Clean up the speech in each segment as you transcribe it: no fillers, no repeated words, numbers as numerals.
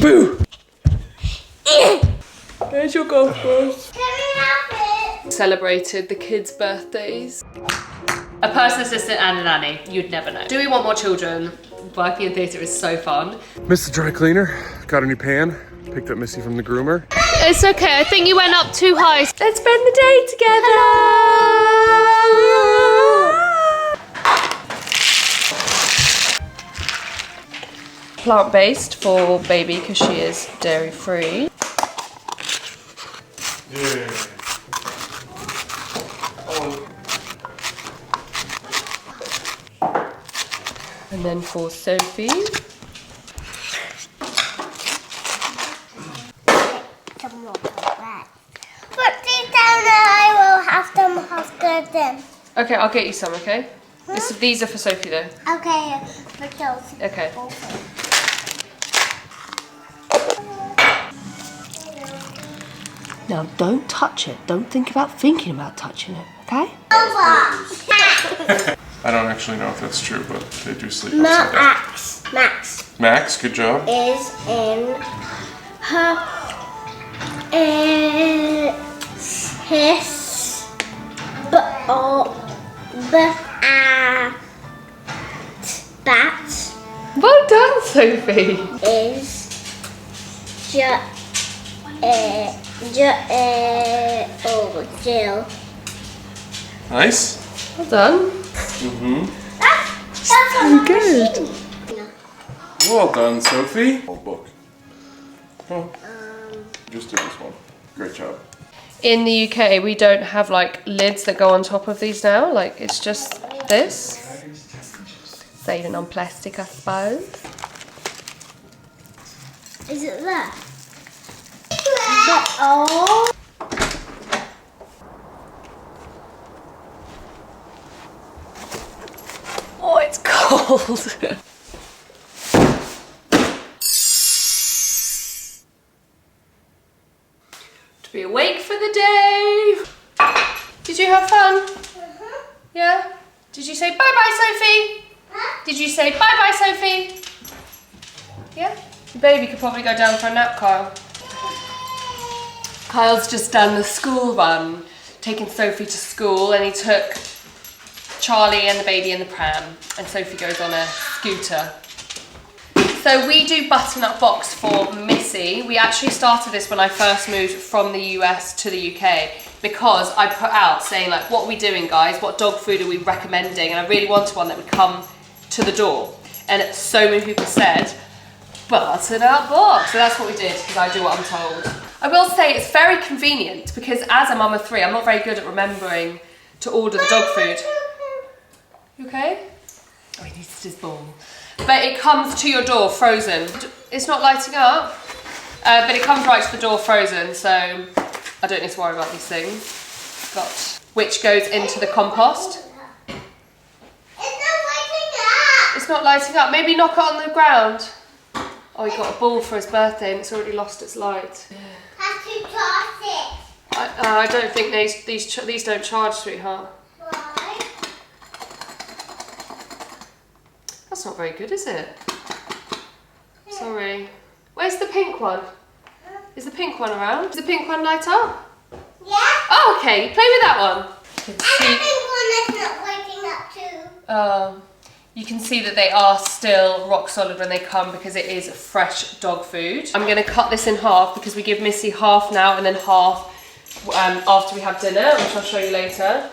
Boo! There's your golf balls. Celebrated the kids' birthdays. A personal assistant and a nanny. You'd never know. Do we want more children? Working in theatre is so fun. Missed the dry cleaner. Got a new pan. Picked up Missy from the groomer. It's okay. I think you went up too high. Let's spend the day together. Plant-based for baby because she is dairy-free. Yeah. And then for Sophie. Put these down and I will have them after them. Okay, I'll get you some, okay? These are for Sophie though. Okay, for those. Okay. Now don't touch it. Don't think about thinking about touching it, okay? I don't actually know if that's true, but they do sleep upside down. Max Max, good job. is in her his bat Well done, Sophie. is Jill. Nice. Well done. That's good. Well done, Sophie. Oh, book. Oh. Just did this one. Great job. In the UK, we don't have like lids that go on top of these now. Like it's just this. Saving on plastic, I suppose. Is it there? Oh. Oh, it's cold. To be awake for the day. Did you have fun? Yeah? Did you say bye-bye, Sophie? Did you say bye-bye, Sophie? Yeah? The baby could probably go down for a nap, Kyle. Kyle's just done the school run, taking Sophie to school, and he took Charlie and the baby in the pram, and Sophie goes on a scooter. So we do Butternut Box for Missy. We actually started this when I first moved from the US to the UK because I put out saying like, what are we doing guys? What dog food are we recommending? And I really wanted one that would come to the door. And so many people said, Butternut Box. So that's what we did because I do what I'm told. I will say it's very convenient because as a mum of 3, I'm not very good at remembering to order the dog food. You okay? Oh, he needs his ball. But it comes to your door frozen. It's not lighting up, but it comes right to the door frozen, so I don't need to worry about these things. Which goes into the compost. It's not lighting up. Maybe knock it on the ground. Oh, he got a ball for his birthday and it's already lost its light. Have to charge it. I don't think these don't charge, sweetheart. Why? That's not very good, is it? Sorry. Where's the pink one? Is the pink one around? Does the pink one light up? Yeah. Oh, okay. Play with that one. And the pink one is not lighting up too. You can see that they are still rock solid when they come because it is fresh dog food. I'm going to cut this in half because we give Missy half now and then half after we have dinner, which I'll show you later.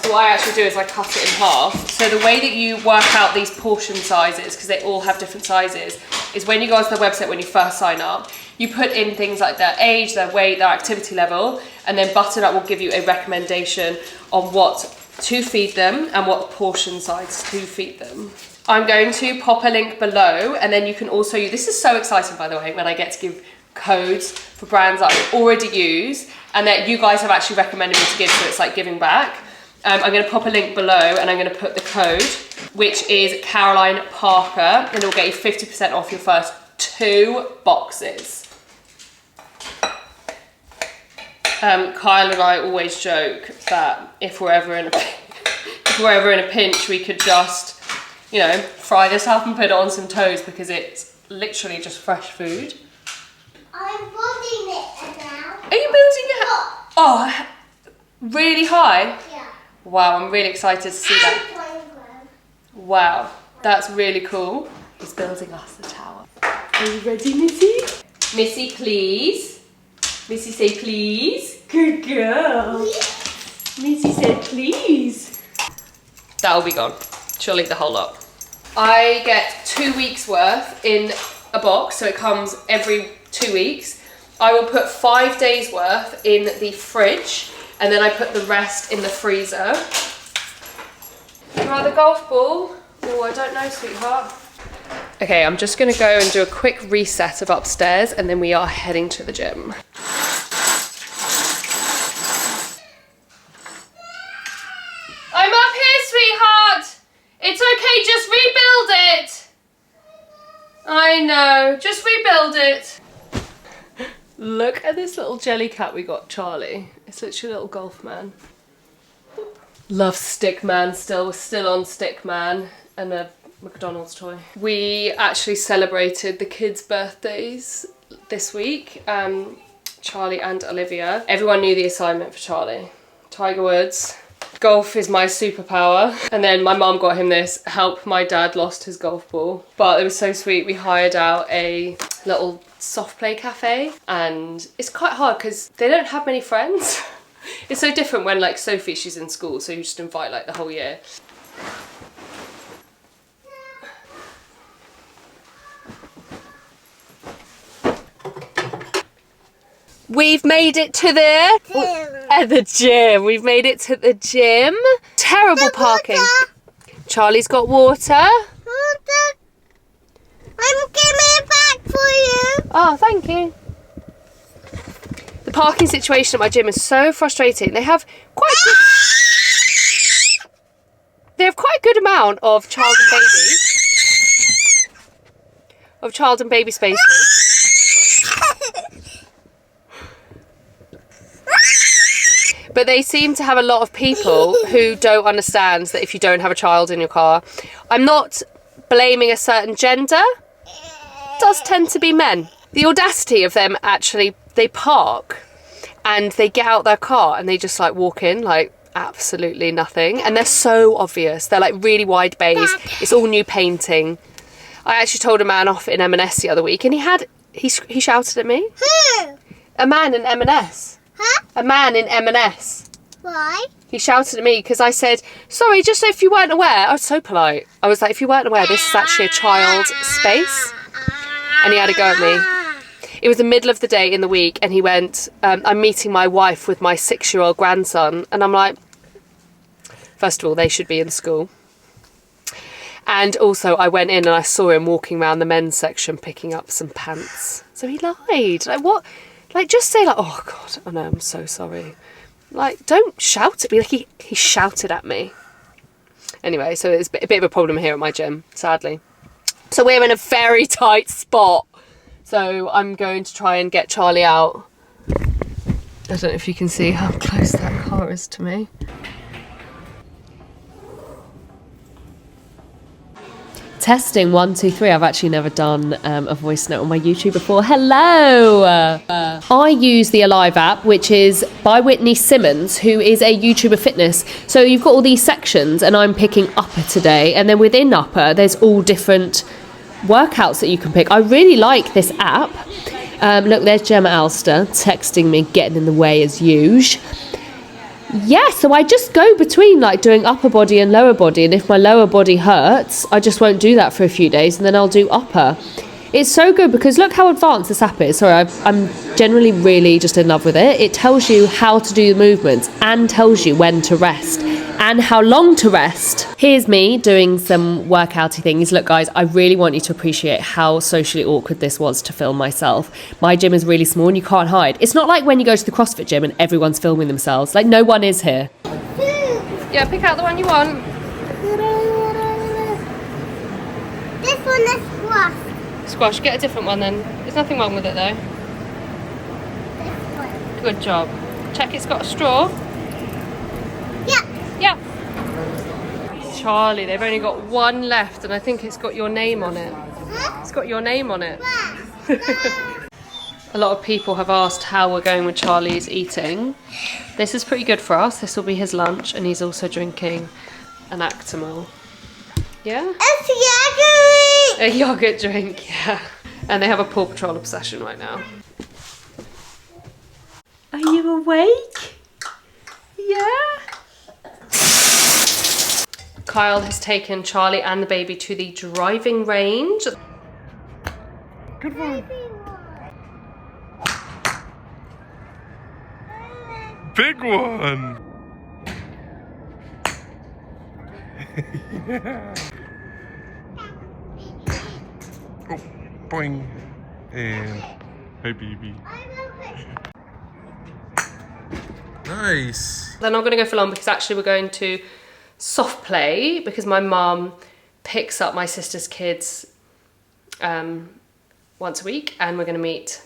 So what I actually do is I cut it in half. So the way that you work out these portion sizes, because they all have different sizes, is when you go onto their website when you first sign up, you put in things like their age, their weight, their activity level, and then Butternut will give you a recommendation on what to feed them and what portion size to feed them. I'm going to pop a link below, and then you can also use, this is so exciting by the way, when I get to give codes for brands that I already use and that you guys have actually recommended me to give, so it's like giving back. I'm going to pop a link below and I'm going to put the code, which is Caroline Parker, and it'll get you 50% off your first 2 boxes. Kyle and I always joke that if we're ever in a pinch, we could just, you know, fry this up and put it on some toast because it's literally just fresh food. I'm building it now. Are you building it? Oh, really high? Yeah. Wow, I'm really excited to see that. Wow, that's really cool. He's building us a tower. Are you ready, Missy? Missy, please. Missy, say please. Good girl. Missy said please. That'll be gone. She'll eat the whole lot. I get 2 weeks worth in a box, so it comes every 2 weeks. I will put 5 days worth in the fridge, and then I put the rest in the freezer. Try the golf ball? Oh, I don't know, sweetheart. Okay, I'm just gonna go and do a quick reset of upstairs, and then we are heading to the gym. I'm up here, sweetheart. It's okay, just rebuild it. I know, just rebuild it. Look at this little jelly cat we got, Charlie. It's literally a little golf man. Love stick man still. We're still on stick man and a McDonald's toy. We actually celebrated the kids' birthdays this week, Charlie and Olivia. Everyone knew the assignment for Charlie. Tiger Woods. Golf is my superpower. And then my mum got him this, help my dad lost his golf ball. But it was so sweet. We hired out a little soft play cafe, and it's quite hard because they don't have many friends. It's so different when like Sophie, she's in school, so you just invite like the whole year. We've made it to the gym. We've made it to the gym. Terrible parking. Charlie's got water. I'm giving it back for you. Oh, thank you. The parking situation at my gym is so frustrating. They have quite a good amount of child and baby spaces. But they seem to have a lot of people who don't understand that if you don't have a child in your car, I'm not blaming a certain gender, it does tend to be men. The audacity of them actually, they park and they get out their car and they just like walk in like absolutely nothing. And they're so obvious. They're like really wide bays. It's all new painting. I actually told a man off in M&S the other week and he shouted at me. Who? A man in M&S. Huh? A man in M&S. Why? He shouted at me because I said, sorry, just if you weren't aware. I was so polite. I was like, if you weren't aware, this is actually a child space. And he had a go at me. It was the middle of the day in the week and he went, I'm meeting my wife with my 6-year-old grandson. And I'm like, first of all, they should be in school. And also I went in and I saw him walking around the men's section picking up some pants. So he lied. Like what? Like just say like, oh God, I know, I'm so sorry. Like don't shout at me. Like he shouted at me. Anyway, so it's a bit of a problem here at my gym, sadly. So we're in a very tight spot. So I'm going to try and get Charlie out. I don't know if you can see how close that car is to me. Testing 1, 2, 3. I've actually never done a voice note on my YouTube before. Hello! I use the Alive app, which is by Whitney Simmons, who is a YouTuber fitness. So you've got all these sections, and I'm picking upper today. And then within upper, there's all different workouts that you can pick. I really like this app. Look, there's Gemma Alster texting me, getting in the way as usual. Yeah, so I just go between like doing upper body and lower body, and if my lower body hurts, I just won't do that for a few days and then I'll do upper. It's so good because look how advanced this app is. Sorry, I'm generally really just in love with it. It tells you how to do the movements and tells you when to rest and how long to rest. Here's me doing some workouty things. Look guys, I really want you to appreciate how socially awkward this was to film myself. My gym is really small and you can't hide. It's not like when you go to the CrossFit gym and everyone's filming themselves. Like no one is here. Yeah, pick out the one you want. This one is squash. Squash, get a different one then. There's nothing wrong with it though. This one. Good job. Check it's got a straw. Yeah. Yeah. Charlie, they've only got one left and I think it's got your name on it. Huh? It's got your name on it. Where? A lot of people have asked how we're going with Charlie's eating. This is pretty good for us. This will be his lunch, and he's also drinking an Actimel. Yeah? It's yogurt! A yogurt drink, yeah. And they have a Paw Patrol obsession right now. Are you awake? Yeah? Kyle has taken Charlie and the baby to the driving range. Good one. Big one. Yeah. Oh, boing. And hey, baby. Nice. They're not going to go for long because actually we're going to soft play because my mum picks up my sister's kids once a week, and we're going to meet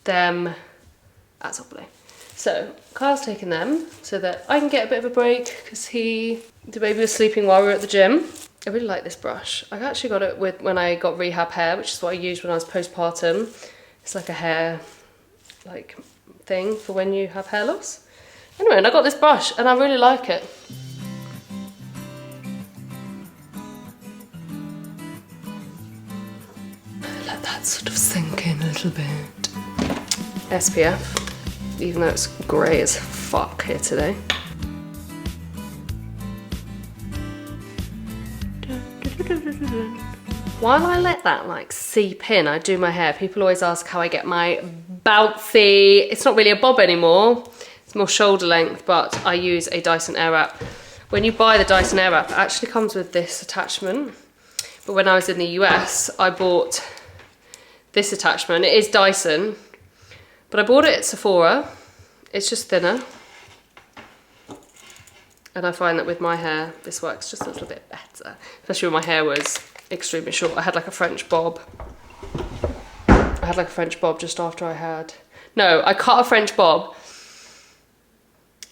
them at soft play. So Kyle's taking them so that I can get a bit of a break because the baby was sleeping while we were at the gym. I really like this brush. I actually got it when I got rehab hair, which is what I used when I was postpartum. It's like a hair thing for when you have hair loss. Anyway, and I got this brush and I really like it. Let that sort of sink in a little bit. SPF. Even though it's grey as fuck here today. While I let that seep in, I do my hair. People always ask how I get my bouncy, it's not really a bob anymore, it's more shoulder length, but I use a Dyson Airwrap. When you buy the Dyson Airwrap, it actually comes with this attachment. But when I was in the US, I bought this attachment. It is Dyson. But I bought it at Sephora. It's just thinner. And I find that with my hair, this works just a little bit better. Especially when my hair was extremely short. I had like a French bob. I had like a French bob just after I had... No, I cut a French bob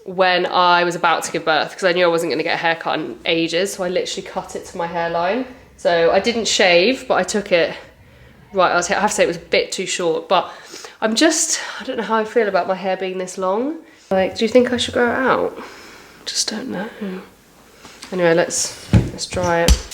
when I was about to give birth because I knew I wasn't going to get a haircut in ages. So I literally cut it to my hairline. So I didn't shave, but I took it right. I have to say it was a bit too short, but I don't know how I feel about my hair being this long. Do you think I should grow it out? Just don't know. Anyway, let's dry it.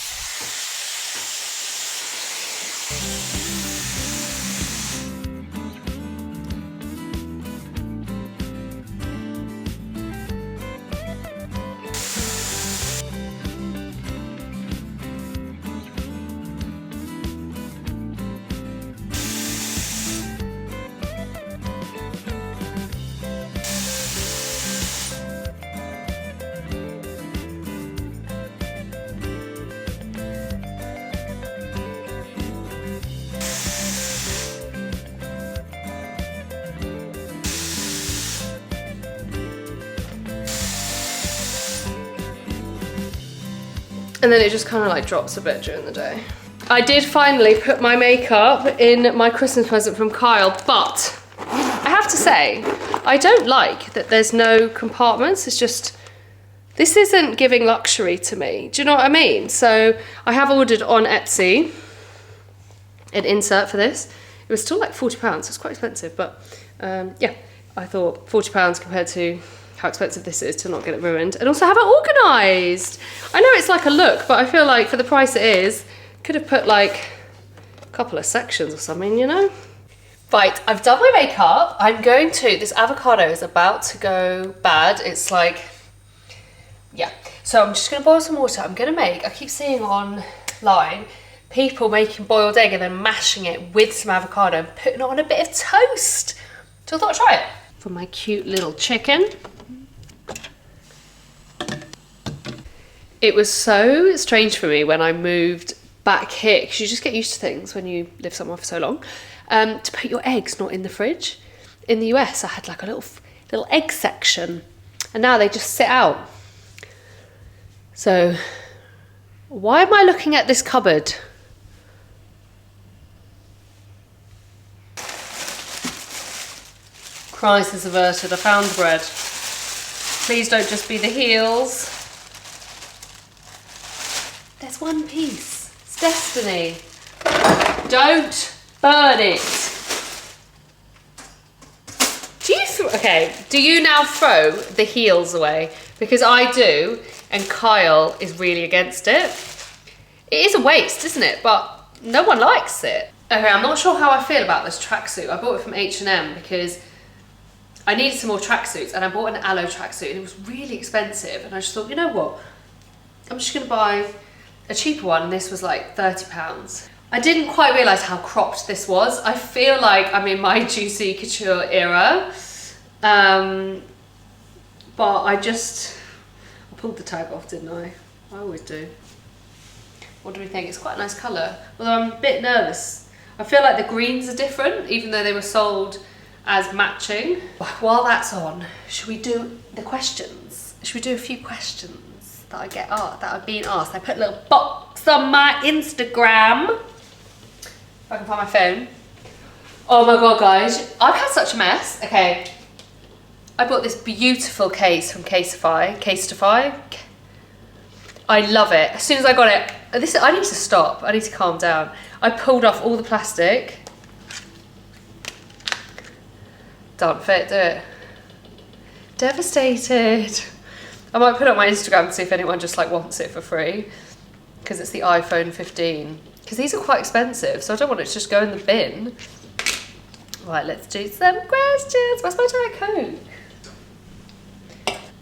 And then it just kind of drops a bit during the day. I did finally put my makeup in my Christmas present from Kyle, but I have to say, I don't like that there's no compartments. It's just, this isn't giving luxury to me. Do you know what I mean? So I have ordered on Etsy an insert for this. It was still like £40, it's quite expensive, but yeah, I thought £40 compared to how expensive this is to not get it ruined, and also have it organised. I know it's like a look, but I feel like for the price it is, could have put like a couple of sections or something, you know? Right, I've done my makeup. I'm going to, this avocado is about to go bad. It's like, yeah. So I'm just gonna boil some water. I'm gonna I keep seeing online, people making boiled egg and then mashing it with some avocado and putting it on a bit of toast. So I thought I'd try it. For my cute little chicken. It was so strange for me when I moved back here, because you just get used to things when you live somewhere for so long, to put your eggs not in the fridge. In the US, I had like a little egg section, and now they just sit out. So, why am I looking at this cupboard? Crisis averted, I found bread. Please don't just be the heels. There's one piece. It's destiny. Don't burn it. Okay, do you now throw the heels away? Because I do, and Kyle is really against it. It is a waste, isn't it? But no one likes it. Okay, I'm not sure how I feel about this tracksuit. I bought it from H&M because I needed some more tracksuits, and I bought an aloe tracksuit and it was really expensive, and I just thought, you know what? I'm just gonna buy a cheaper one, and this was like £30. I didn't quite realise how cropped this was. I feel like I'm in my juicy couture era. But I pulled the tag off, didn't I? I always do. What do we think? It's quite a nice colour, although I'm a bit nervous. I feel like the greens are different, even though they were sold as matching. While that's on, should we do the questions? Should we do a few questions that I've been asked? I put a little box on my Instagram. If I can find my phone. Oh my god, guys, I've had such a mess. Okay, I bought this beautiful case from Casetify. I love it. As soon as I got it, I need to stop. I need to calm down. I pulled off all the plastic. Don't fit, do it. Devastated. I might put it on my Instagram and see if anyone just like wants it for free, because it's the iPhone 15. Because these are quite expensive, so I don't want it to just go in the bin. Right, let's do some questions. Where's my Diet Coke?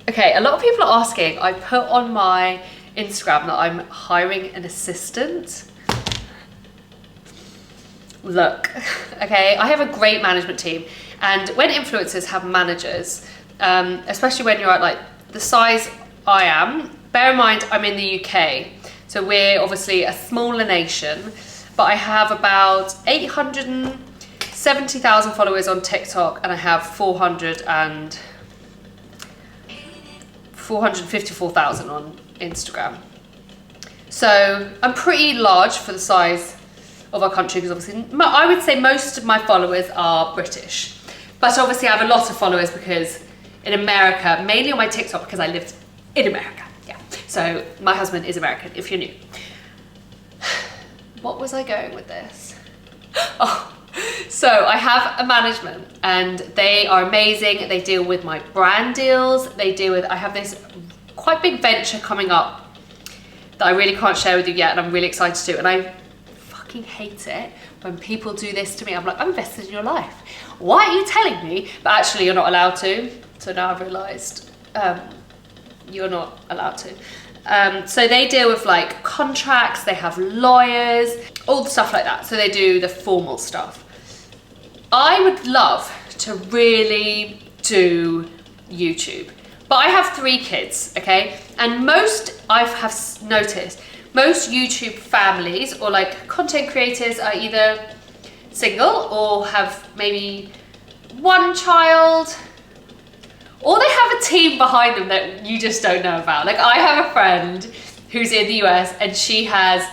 Okay, a lot of people are asking. I put on my Instagram that I'm hiring an assistant. Look, okay, I have a great management team, and when influencers have managers, especially when you're at like the size I am, bear in mind I'm in the UK, so we're obviously a smaller nation, but I have about 870,000 followers on TikTok, and I have 454,000 on Instagram. So I'm pretty large for the size of our country, because obviously I would say most of my followers are British, but obviously I have a lot of followers because in America, mainly on my TikTok, because I lived in America. Yeah, so my husband is American, if you're new. What was I going with this? Oh, so I have a management, and they are amazing. They deal with my brand deals. I have this quite big venture coming up that I really can't share with you yet, and I'm really excited to do. And I fucking hate it when people do this to me. I'm like, I'm invested in your life. Why are you telling me? But actually you're not allowed to. So now I've realised you're not allowed to. So they deal with like contracts, they have lawyers, all the stuff like that. So they do the formal stuff. I would love to really do YouTube, but I have 3 kids, okay? And I have noticed, most YouTube families or like content creators are either single or have maybe 1 child, or they have a team behind them that you just don't know about. Like I have a friend who's in the US, and she has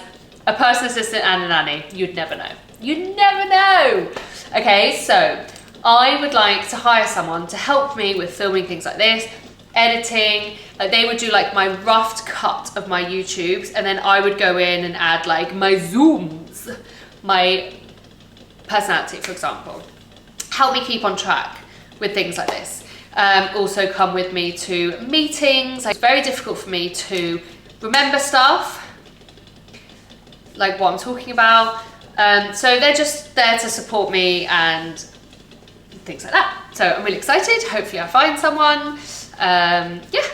a personal assistant and a nanny. You'd never know. You'd never know. Okay, so I would like to hire someone to help me with filming things like this, editing. Like they would do like my rough cut of my YouTubes, and then I would go in and add like my zooms, my personality, for example. Help me keep on track with things like this. Also come with me to meetings. It's very difficult for me to remember stuff, like what I'm talking about. So they're just there to support me and things like that. So I'm really excited. Hopefully I find someone. Yeah,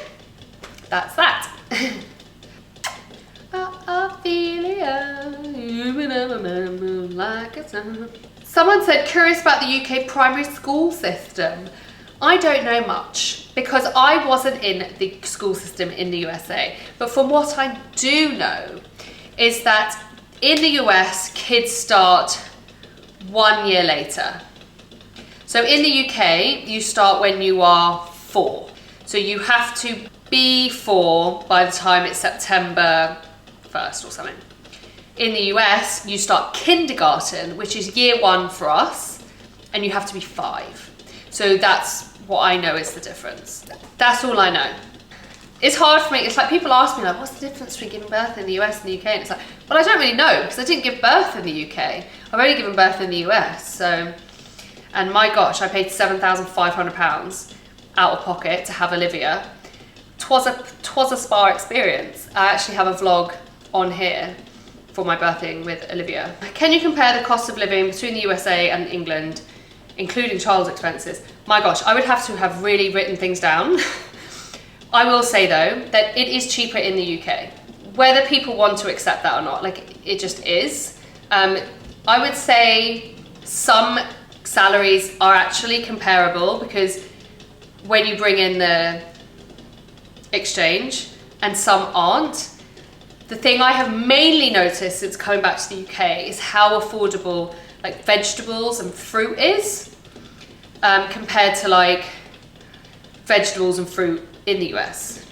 that's that. Someone said, curious about the UK primary school system. I don't know much because I wasn't in the school system in the USA. But from what I do know is that in the US, kids start 1 year later. So in the UK, you start when you are 4. So you have to be 4 by the time it's September 1st or something. In the US, you start kindergarten, which is year 1 for us, and you have to be 5. So that's what I know is the difference. That's all I know. It's hard for me. It's like people ask me like, what's the difference between giving birth in the US and the UK? And it's like, well, I don't really know because I didn't give birth in the UK. I've only given birth in the US. So And my gosh, I paid £7,500 out of pocket to have Olivia. Twas a spa experience. I actually have a vlog on here for my birthing with Olivia. Can you compare the cost of living between the USA and England, including child expenses? My gosh, I would have to have really written things down. I will say though, that it is cheaper in the UK. Whether people want to accept that or not, like it just is. I would say some salaries are actually comparable because when you bring in the exchange and some aren't. The thing I have mainly noticed since coming back to the UK is how affordable like vegetables and fruit is compared to like vegetables and fruit in the US.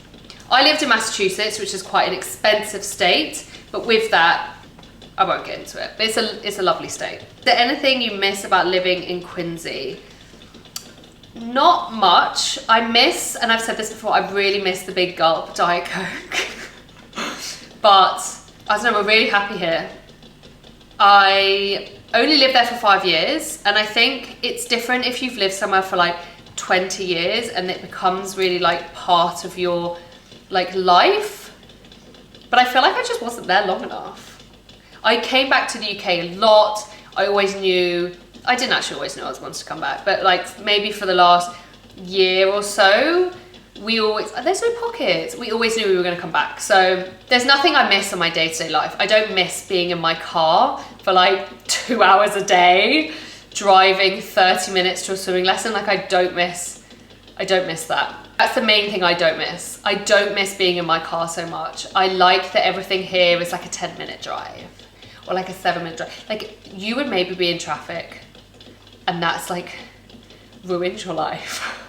I lived in Massachusetts, which is quite an expensive state, but with that, I won't get into it. But it's a lovely state. Is there anything you miss about living in Quincy? Not much. I miss, and I've said this before, I really miss the big gulp Diet Coke. But I don't know, we're really happy here. I only lived there for 5 years, and I think it's different if you've lived somewhere for like 20 years and it becomes really like part of your like life. But I feel like I just wasn't there long enough. I came back to the UK a lot. I always knew, I didn't actually always know I was wanting to come back, but like maybe for the last year or so, there's no pockets. We always knew we were going to come back. So there's nothing I miss in my day-to-day life. I don't miss being in my car for like 2 hours a day, driving 30 minutes to a swimming lesson. Like I don't miss that. That's the main thing I don't miss. I don't miss being in my car so much. I like that everything here is like a 10-minute drive or like a 7-minute drive. Like you would maybe be in traffic and that's like ruined your life.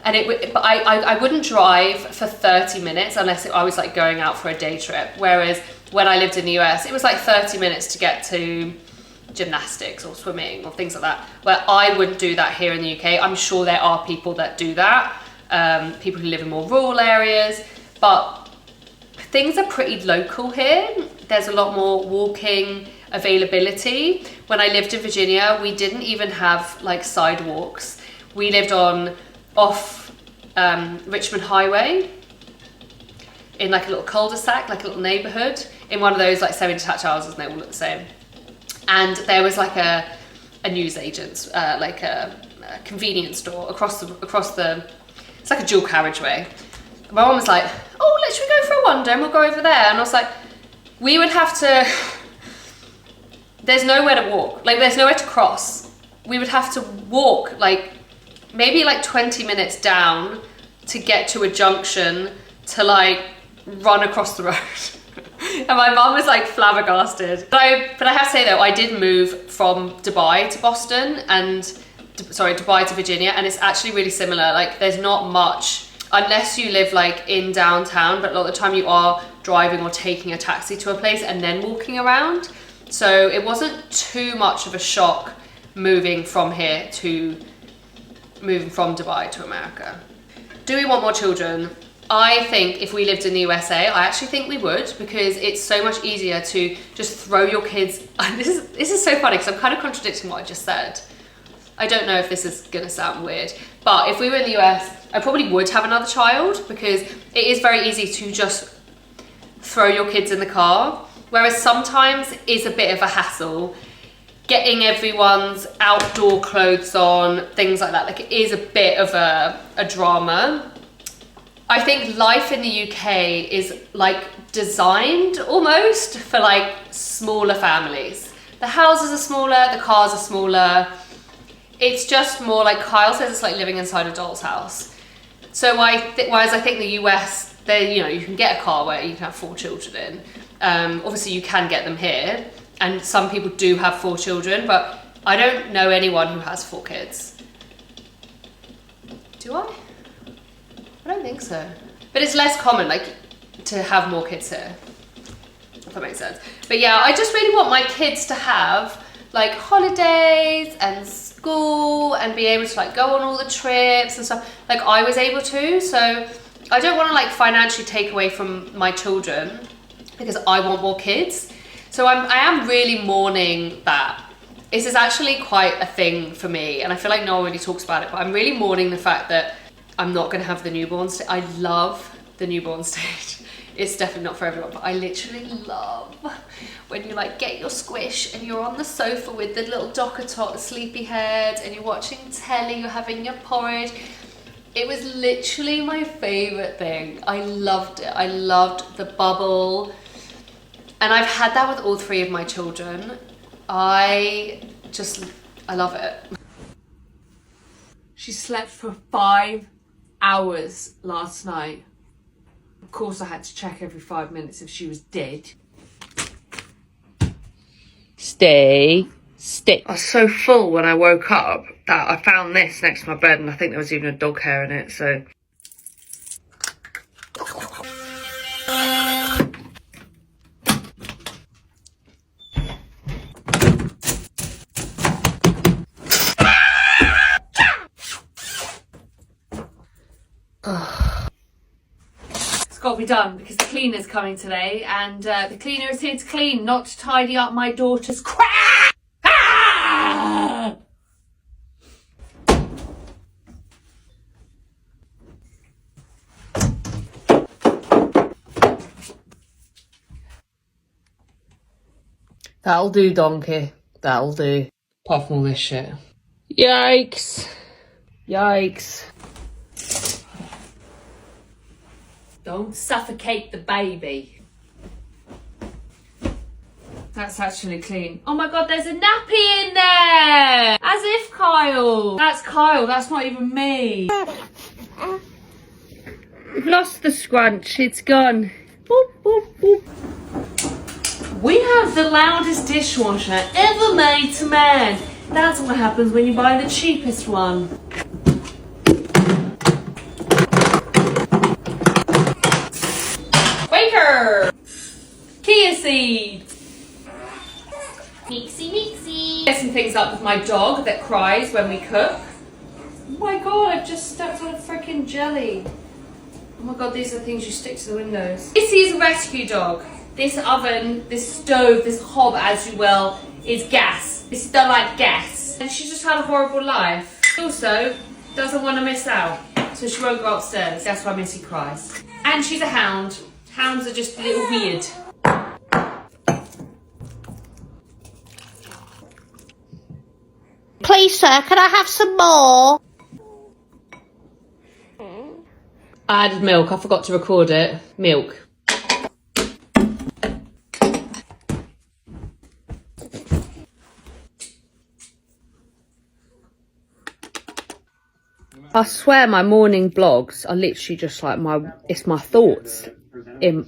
And but I wouldn't drive for 30 minutes unless I was like going out for a day trip. Whereas when I lived in the US, it was like 30 minutes to get to gymnastics or swimming or things like that, where I wouldn't do that here in the UK. I'm sure there are people that do that, people who live in more rural areas, but things are pretty local here. There's a lot more walking availability. When I lived in Virginia, we didn't even have like sidewalks. We lived off Richmond Highway in like a little cul-de-sac, like a little neighborhood, in one of those like semi-detached houses, and they all look the same. And there was like a newsagent's, like a convenience store across the, it's like a dual carriageway. My mum was like, oh, should we go for a wander and we'll go over there? And I was like, we would have to, there's nowhere to walk, like there's nowhere to cross. We would have to walk like maybe like 20 minutes down to get to a junction to like run across the road. And my mum was like flabbergasted. But I have to say though, I did move from Dubai to Boston Dubai to Virginia, and it's actually really similar. Like there's not much, unless you live like in downtown, but a lot of the time you are driving or taking a taxi to a place and then walking around. So it wasn't too much of a shock moving from Dubai to America. Do we want more children? I think if we lived in the USA, I actually think we would, because it's so much easier to just throw your kids. This is so funny because I'm kind of contradicting what I just said. I don't know if this is gonna sound weird, but if we were in the US, I probably would have another child, because it is very easy to just throw your kids in the car, whereas sometimes it's a bit of a hassle getting everyone's outdoor clothes on, things like that. Like it is a bit of a drama. I think life in the UK is like designed almost for like smaller families. The houses are smaller, the cars are smaller. It's just more like Kyle says, it's like living inside a doll's house. So whereas I think the US, you can get a car where you can have 4 children in. Obviously you can get them here, and some people do have 4 children, but I don't know anyone who has 4 kids. Do I? I don't think so. But it's less common, like, to have more kids here, if that makes sense. But yeah, I just really want my kids to have like holidays and school and be able to like go on all the trips and stuff like I was able to. So I don't want to like financially take away from my children because I want more kids. So I am really mourning that. This is actually quite a thing for me, and I feel like no one really talks about it, but I'm really mourning the fact that I'm not gonna have the newborn stage. I love the newborn stage. It's definitely not for everyone, but I literally love when you like get your squish and you're on the sofa with the little docker tot, the sleepy head, and you're watching telly, you're having your porridge. It was literally my favorite thing. I loved it. I loved the bubble. And I've had that with all 3 of my children. I love it. She slept for 5 hours last night. Of course I had to check every 5 minutes if she was dead. Stay. I was so full when I woke up that I found this next to my bed, and I think there was even a dog hair in it, so. It's got to be done because the cleaner's coming today, and the cleaner is here to clean, not to tidy up my daughter's crap. Ah! That'll do, donkey. That'll do. Apart from all this shit. Yikes. Yikes. Don't suffocate the baby. That's actually clean. Oh my god, there's a nappy in there! As if Kyle. That's Kyle, that's not even me. We've lost the scrunch, it's gone. Boop, boop, boop. We have the loudest dishwasher ever made to man. That's what happens when you buy the cheapest one. Waker! Chia seed! Mixy, mixy. Messing things up with my dog that cries when we cook. Oh my god, I've just stepped on a freaking jelly. Oh my god, these are the things you stick to the windows. Missy is a rescue dog. This oven, this stove, this hob, as you will, is gas. Missy don't like gas. And she's just had a horrible life. She also doesn't want to miss out, so she won't go upstairs. That's why Missy cries. And she's a hound. Hounds are just a little weird. Please, sir, can I have some more? I added milk. I forgot to record it. Milk. I swear my morning vlogs are literally just like it's my thoughts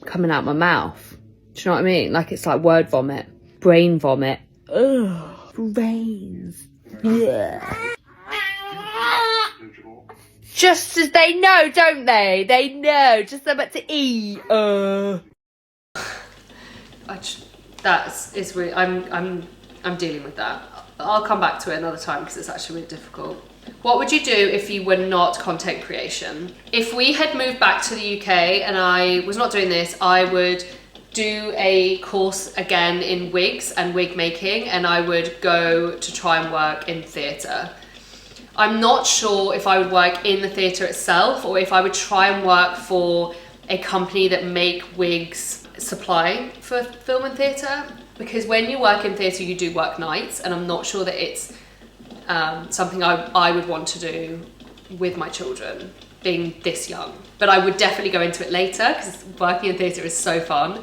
coming out my mouth. Do you know what I mean? Like it's like word vomit, brain vomit. Ugh, brains. Yeah. Just as they know, don't they? They know just so much to eat. It's really. I'm dealing with that. I'll come back to it another time because it's actually really difficult. What would you do if you were not content creation? If we had moved back to the UK and I was not doing this, I would do a course again in wigs and wig making, and I would go to try and work in theatre. I'm not sure if I would work in the theatre itself or if I would try and work for a company that make wigs supply for film and theatre, because when you work in theatre you do work nights, and I'm not sure that it's something I would want to do with my children being this young. But I would definitely go into it later because working in theatre is so fun.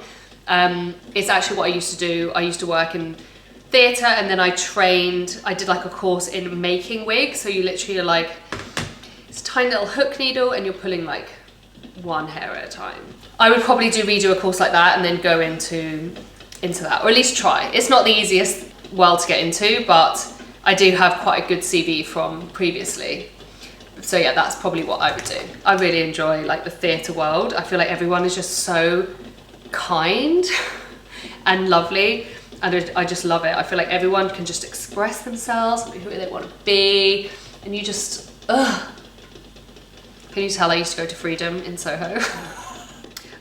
It's actually what I used to do. I used to work in theatre and then I did like a course in making wigs. So you literally are like, it's a tiny little hook needle and you're pulling like one hair at a time. I would probably redo a course like that and then go into that, or at least try. It's not the easiest world to get into, but I do have quite a good CV from previously. So yeah, that's probably what I would do. I really enjoy like the theatre world. I feel like everyone is just so kind and lovely, and I just love it. I feel like everyone can just express themselves, who they want to be, and you just, ugh. Can you tell I used to go to Freedom in Soho?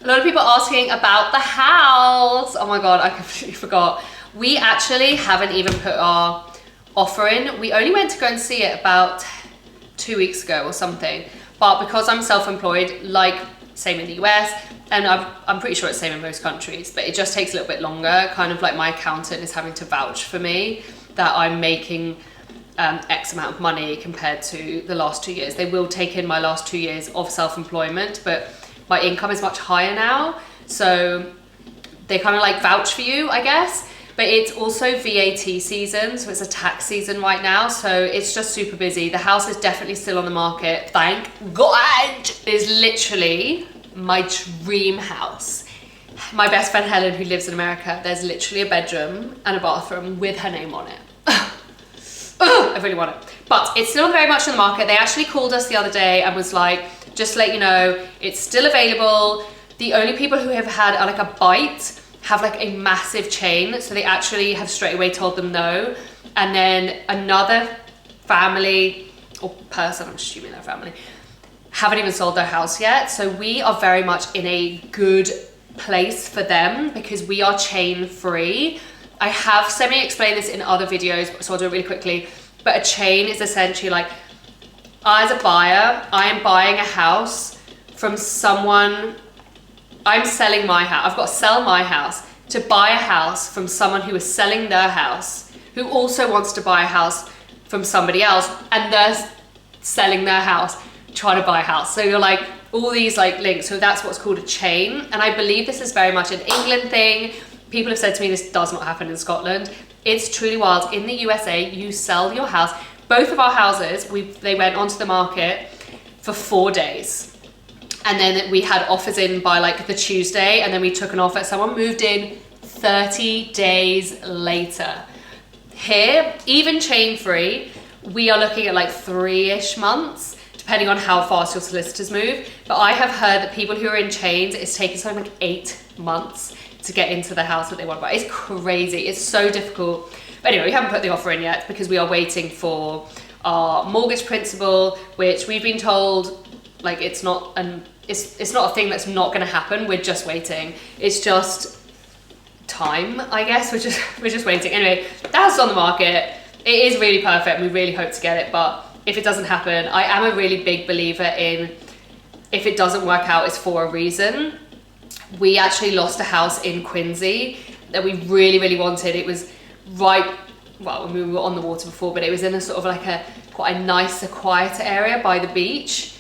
A lot of people asking about the house. Oh my God, I completely forgot. We actually haven't even put our offer in. We only went to go and see it about 2 weeks ago or something. But because I'm self-employed, like same in the US, and I'm pretty sure it's same in most countries, but it just takes a little bit longer. Kind of like my accountant is having to vouch for me that I'm making X amount of money compared to the last 2 years. They will take in my last 2 years of self-employment, but my income is much higher now. So they kind of like vouch for you, I guess. But it's also VAT season, so it's a tax season right now. So it's just super busy. The house is definitely still on the market. Thank God. It's literally my dream house. My best friend Helen, who lives in America, there's literally a bedroom and a bathroom with her name on it. I really want it. But it's still very much on the market. They actually called us the other day and was like, just to let you know, it's still available. The only people who have had like a bite have like a massive chain, so they actually have straight away told them no. And then another family or person, I'm assuming they're family, haven't even sold their house yet. So we are very much in a good place for them because we are chain free. I have semi-explained this in other videos, so I'll do it really quickly. But a chain is essentially like, as a buyer, I am buying a house from someone. I'm selling my house. I've got to sell my house to buy a house from someone who is selling their house, who also wants to buy a house from somebody else, and they're selling their house, trying to buy a house. So you're like, all these like links. So that's what's called a chain. And I believe this is very much an England thing. People have said to me this does not happen in Scotland. It's truly wild. In the USA, you sell your house. Both of our houses, they went onto the market for 4 days. And then we had offers in by like the Tuesday, and then we took an offer. Someone moved in 30 days later. Here, even chain free, we are looking at like 3-ish months, depending on how fast your solicitors move. But I have heard that people who are in chains, it's taking something like 8 months to get into the house that they want to buy. It's crazy. It's so difficult. But anyway, we haven't put the offer in yet because we are waiting for our mortgage principal, which we've been told like it's not a thing that's not going to happen. We're just waiting. It's just time, I guess. We're just waiting. Anyway, that's on the market. It is really perfect. We really hope to get it, but if it doesn't happen, I am a really big believer in if it doesn't work out, it's for a reason. We actually lost a house in Quincy that we really, really wanted. It was right, well, we were on the water before, but it was in a sort of like quite a nicer, quieter area by the beach.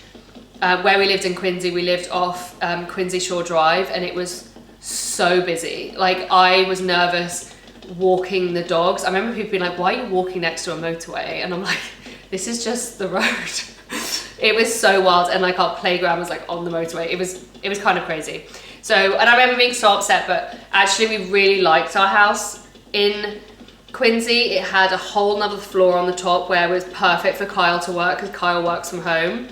Where we lived in Quincy, we lived off Quincy Shore Drive, and it was so busy. Like, I was nervous walking the dogs. I remember people being like, why are you walking next to a motorway? And I'm like, this is just the road. It was so wild, and like our playground was like on the motorway. It was kind of crazy. So, and I remember being so upset, but actually we really liked our house in Quincy. It had a whole nother floor on the top where it was perfect for Kyle to work, because Kyle works from home.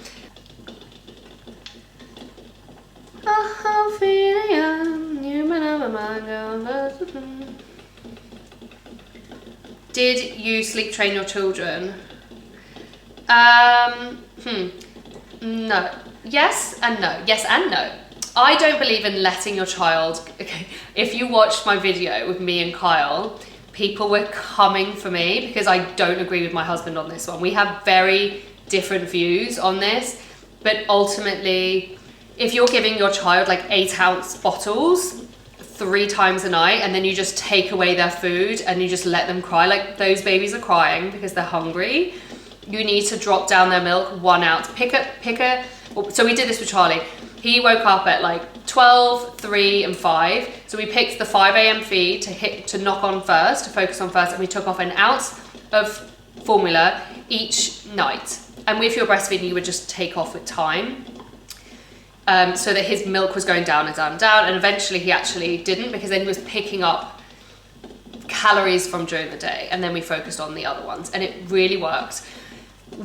Did you sleep train your children? No. Yes and no. Yes and no. I don't believe in letting your child, okay, if you watched my video with me and Kyle, people were coming for me because I don't agree with my husband on this one. We have very different views on this, but ultimately, if you're giving your child like 8-ounce bottles 3 times a night, and then you just take away their food and you just let them cry, like those babies are crying because they're hungry, you need to drop down their milk 1 ounce. So we did this with Charlie. He woke up at like 12, 3 and 5. So we picked the 5 a.m. feed to knock on first, to focus on first, and we took off 1 ounce of formula each night. And if you're breastfeeding, you would just take off with time. So that his milk was going down and down and down, and eventually he actually didn't, because then he was picking up calories from during the day, and then we focused on the other ones, and it really worked.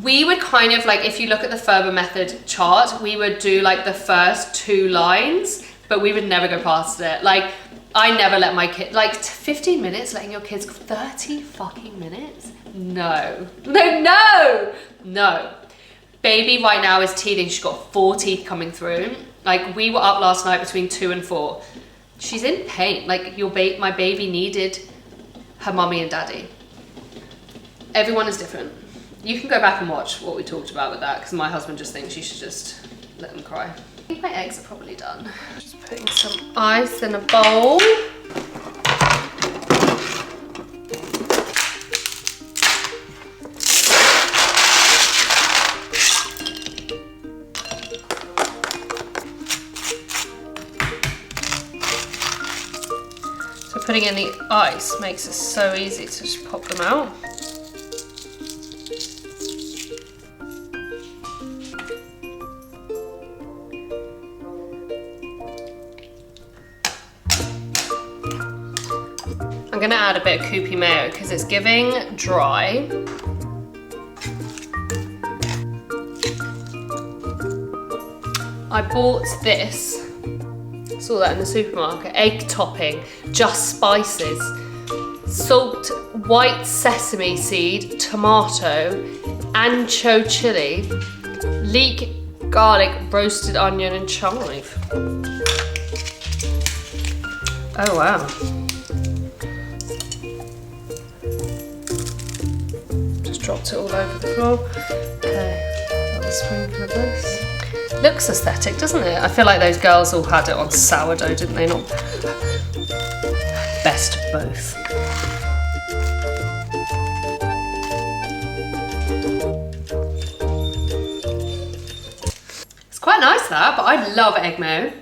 We would kind of like, if you look at the Ferber method chart, we would do like the first 2 lines, but we would never go past it. Like, I never let my kid, like 15 minutes, letting your kids, 30 fucking minutes? No. Baby right now is teething. She's got 4 teeth coming through. Like, we were up last night between 2 and 4. She's in pain. Like, my baby needed her mummy and daddy. Everyone is different. You can go back and watch what we talked about with that, because my husband just thinks you should just let them cry. I think my eggs are probably done. Just putting some ice in a bowl. So putting in the ice makes it so easy to just pop them out. I'm gonna add a bit of Kewpie mayo because it's giving dry. I bought this, saw that in the supermarket, egg topping, just spices, salt, white sesame seed, tomato, ancho chili, leek, garlic, roasted onion and chive. Oh wow. Dropped it all over the floor. Okay, got the sprinkle of this. Looks aesthetic, doesn't it? I feel like those girls all had it on sourdough, didn't they? Not best of both. It's quite nice that, but I love egg mayo.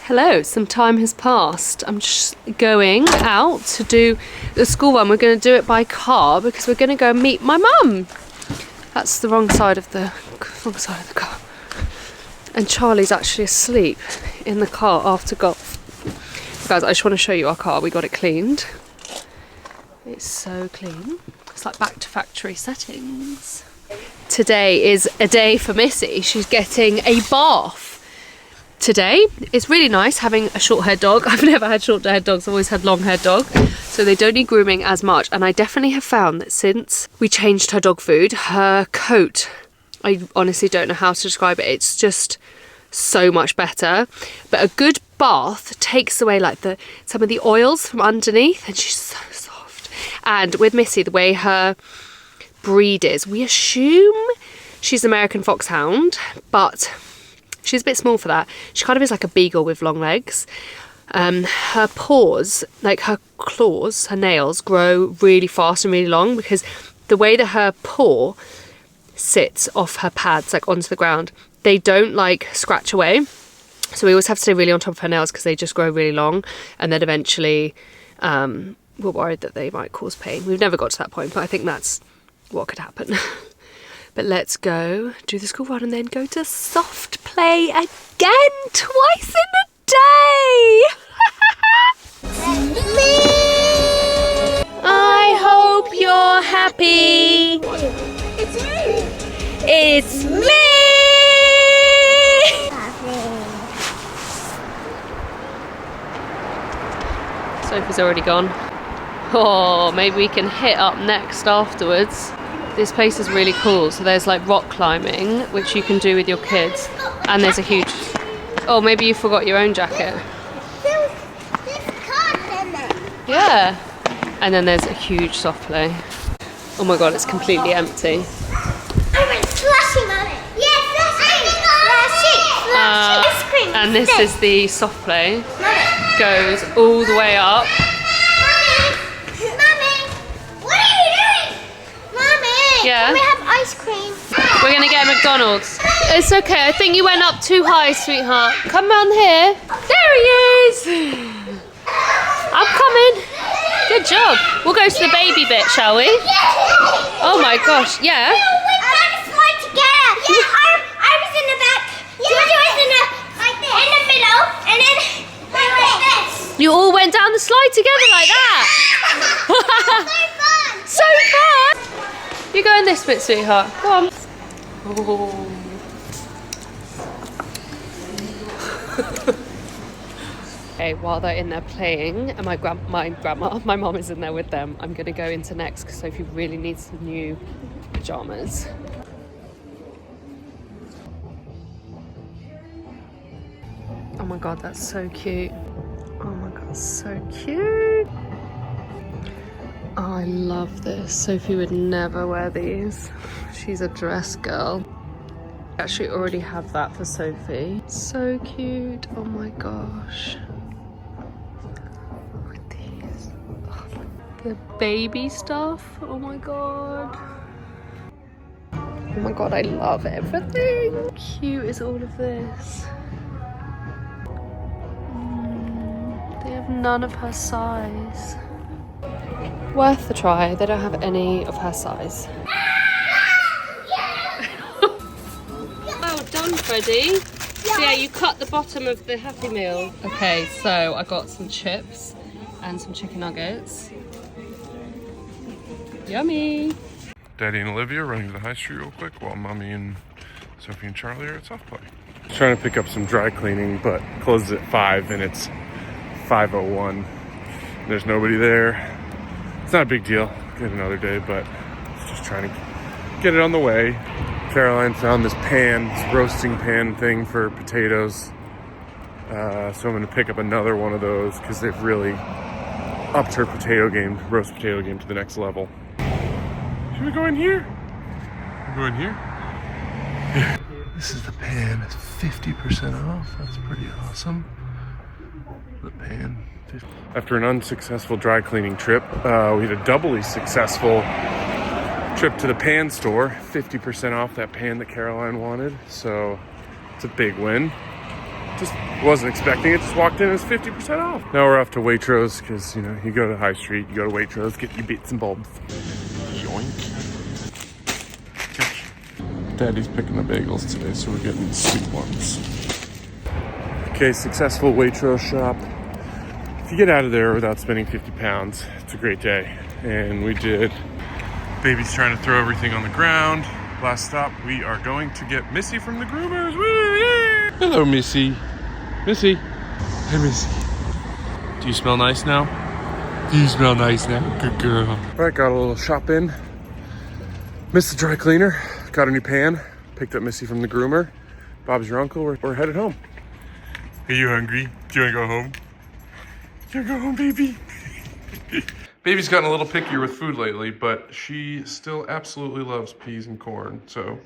Hello, some time has passed. I'm just going out to do the school run. We're going to do it by car because we're going to go and meet my mum. That's the wrong side of the car. And Charlie's actually asleep in the car after golf. Guys, I just want to show you our car. We got it cleaned. It's so clean. It's like back to factory settings. Today is a day for Missy. She's getting a bath. Today, it's really nice having a short-haired dog. I've never had short-haired dogs, I've always had long-haired dogs, so they don't need grooming as much. And I definitely have found that since we changed her dog food, her coat, I honestly don't know how to describe it, it's just so much better. But a good bath takes away like some of the oils from underneath, and she's so soft. And with Missy, the way her breed is, we assume she's American Foxhound, but she's a bit small for that. She kind of is like a beagle with long legs. Her paws, like her claws, her nails grow really fast and really long because the way that her paw sits off her pads, like onto the ground, they don't like scratch away. So we always have to stay really on top of her nails because they just grow really long. And then eventually we're worried that they might cause pain. We've never got to that point, but I think that's what could happen. But let's go do the school run and then go to soft play again twice in a day. I hope you're happy. It's me. It's me. Sophie's already gone. Oh, maybe we can hit up next afterwards. This place is really cool. So there's like rock climbing, which you can do with your kids. And there's a huge... Oh, maybe you forgot your own jacket. There's cards in there. Yeah. And then there's a huge soft play. Oh my god, it's completely empty. I went slushy, Mommy. Yes, slushy. Ice cream. And this is the soft play. Goes all the way up. Yeah. Can we have ice cream? We're gonna get McDonald's. It's okay, I think you went up too high, sweetheart. Come round here. There he is. I'm coming. Good job. We'll go to the baby bit, shall we? Oh my gosh, yeah. We gotta slide together. Yeah, I was in the back. Georgia was in the middle, and then like this. You all went down the slide together like that. So fun. You go in this bit, sweetheart. Go on. Oh. Okay, while they're in there playing, and my mum is in there with them, I'm gonna go into next because Sophie really needs some new pajamas. Oh my god, that's so cute. Oh my god, so cute. Oh, I love this. Sophie would never wear these. She's a dress girl. I actually already have that for Sophie. So cute. Oh my gosh. Look at these. Oh my, the baby stuff. Oh my god. Oh my god, I love everything. How cute is all of this? They have none of her size. Worth the try. They don't have any of her size. Well done, Freddie. So yeah, you cut the bottom of the Happy Meal. Okay, so I got some chips and some chicken nuggets. Yummy. Daddy and Olivia running to the high street real quick while Mommy and Sophie and Charlie are at soft play. Trying to pick up some dry cleaning, but closes at 5 and it's 5:01. There's nobody there. It's not a big deal. Get another day, but just trying to get it on the way. Caroline found this pan, this roasting pan thing for potatoes. So I'm gonna pick up another one of those because they've really upped her potato game, roast potato game to the next level. Should we go in here? We'll go in here? This is the pan. It's 50% off. That's pretty awesome. The pan. After an unsuccessful dry cleaning trip, we had a doubly successful trip to the pan store. 50% off that pan that Caroline wanted. So it's a big win. Just wasn't expecting it. Just walked in and it's 50% off. Now we're off to Waitrose because, you know, you go to High Street, you go to Waitrose, get your bits and bobs. Yoink. Daddy's picking the bagels today, so we're getting the sweet ones. Okay, successful Waitrose shop. If you get out of there without spending 50 pounds, it's a great day. And we did. Baby's trying to throw everything on the ground. Last stop, we are going to get Missy from the groomers. Woo! Yeah! Hello, Missy. Missy. Hey, Missy. Do you smell nice now? Do you smell nice now? Good girl. All right, got a little shop in. Missed the dry cleaner. Got a new pan. Picked up Missy from the groomer. Bob's your uncle. We're headed home. Are you hungry? Do you want to go home? Do you want to go home, baby? Baby's gotten a little pickier with food lately, but she still absolutely loves peas and corn. So,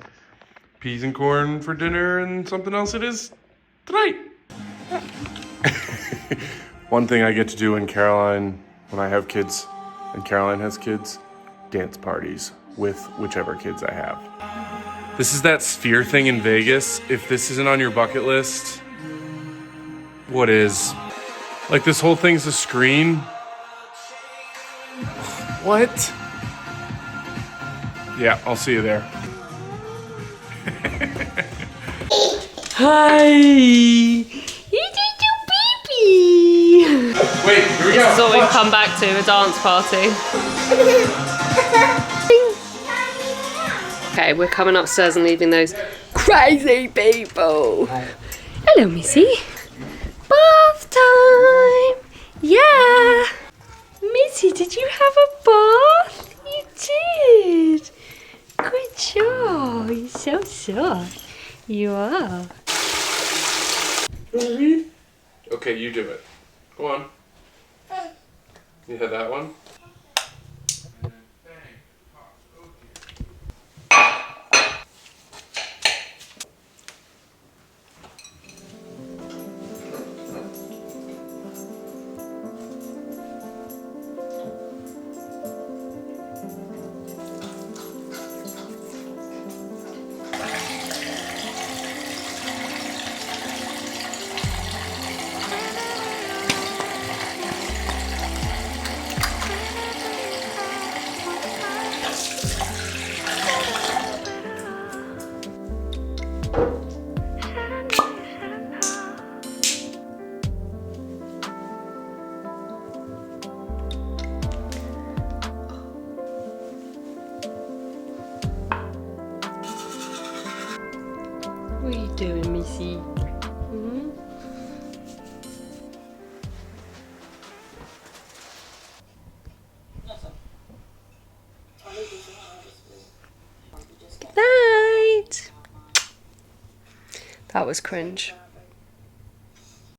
peas and corn for dinner and something else it is tonight. One thing I get to do when I have kids, and Caroline has kids, dance parties with whichever kids I have. This is that sphere thing in Vegas. If this isn't on your bucket list, what is? Like, this whole thing's a screen. What? Yeah, I'll see you there. Hi! You did your baby! Wait, here we go. This is what we've come back to, a dance party. Okay, we're coming upstairs and leaving those crazy people. Hello, Missy. Bath time! Yeah! Missy, did you have a bath? You did! Good job! You're so soft. You are. Okay, you do it. Go on. You had that one? What are you doing, Missy? Good night. That was cringe.